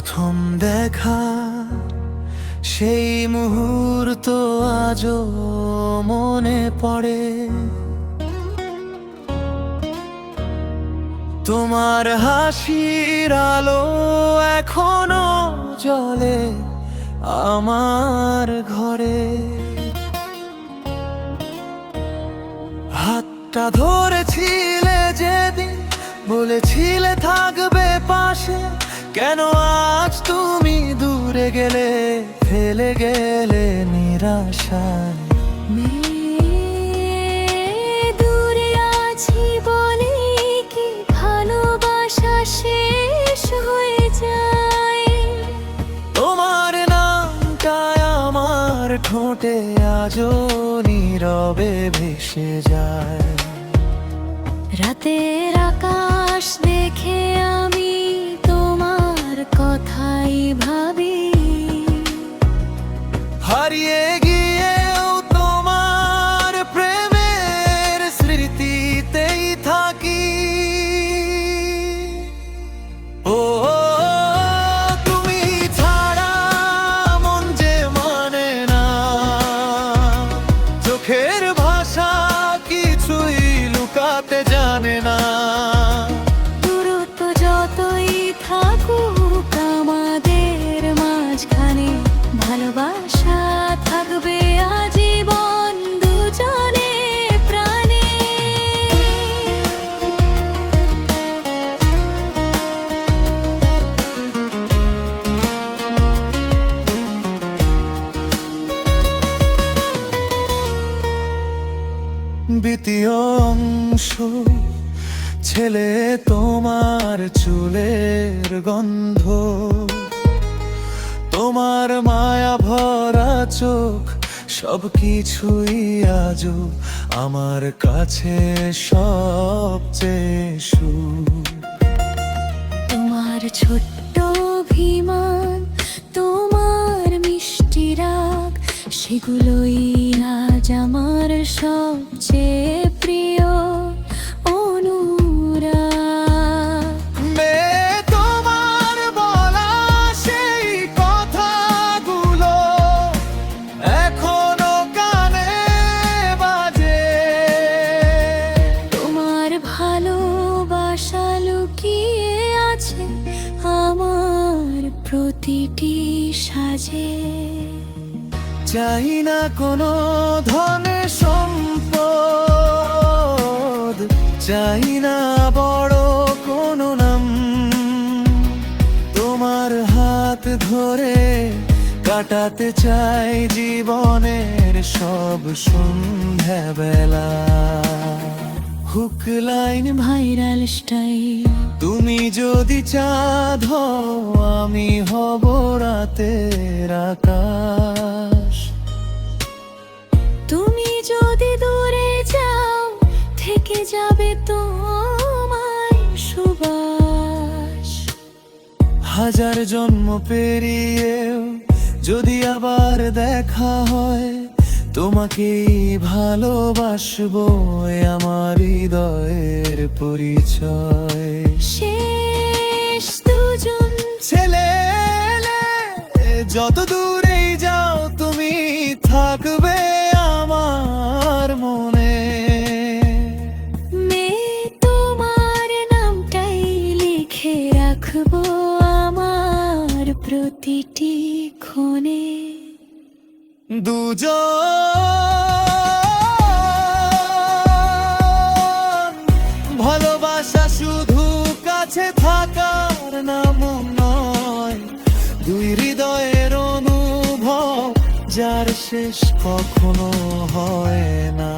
প্রথম দেখা সেই মুহূর্ত আজও মনে পড়ে। তোমার হাসির আলো এখনো জ্বলে আমার ঘরে। হাতটা ধরেছিলে যেদিন, বলেছিলে থাকবে পাশে, কেন আজ তুমি দূরে গেলে, ফেলে গেলে নিরাশায়। দূরে আছি বলে কি ভালোবাসা শেষ হয়ে যায়? তোমার নামটা আমার ঠোঁটে আজও নীরবে ভেসে যায়। রাতের আকাশ দেখে আমি তোমার কথাই ভাবি, হারিয়ে গিয়েও তোমার প্রেমের স্মৃতিতেই থাকি। ও তুমি ছাড়া মন যে মানে না, চোখের ভাষা কিছুই লুকাতে জানে না। দূরত্ব যতই থাকুক আমাদের মাঝখানে, ভালোবাসা থাকবে আজীবন দুজনে প্রাণে। দ্বিতীয় অংশ, ছেলে তোমার চুলের গন্ধ, তোমার মায়া ভরা চোখ, সবকিছুই আজও আমার কাছে সবচেয়ে সুখ। তোমার ছোট্ট অভিমান, তোমার মিষ্টি রাগ, সেগুলোই আজ আমার সবচেয়ে প্রিয় অনুরাগ। তোমার বলা সেই কথাগুলো এখনো কানে বাজে। তোমার ভালোবাসা লুকিয়ে আছে আমার প্রতিটি সাজে। চাই না কোনো ধনে সম্পদ, চাই না বড় কোনো নাম, তোমার হাত ধরে কাটাতে চাই জীবনের সব সন্ধ্যা বেলা। হুক লাইন ভাইরাল স্টাইল, তুমি যদি চাঁদ হও, আমি হব রাতের আকাশ। তুমি যদি দূরে যাও, থেকে যাবে তোমার সুবাস। হাজার জন্ম পেরিয়েও যদি আবার দেখা হয়, তোমাকেই ভালোবাসবো, আমার হৃদয়ের পরিচয়। শেষ দুজন ছেলে যত দূরেই যাও, তুমি থাকবে আমার মনে। মেয়ে তোমার নামটাই লিখে রাখবো আমার প্রতিটি ক্ষণে। দুজন ভালোবাসা শুধু কাছে থাকার নাম নয়, দুই হৃদয়ের অনুভব যার শেষ কখনো হয় না।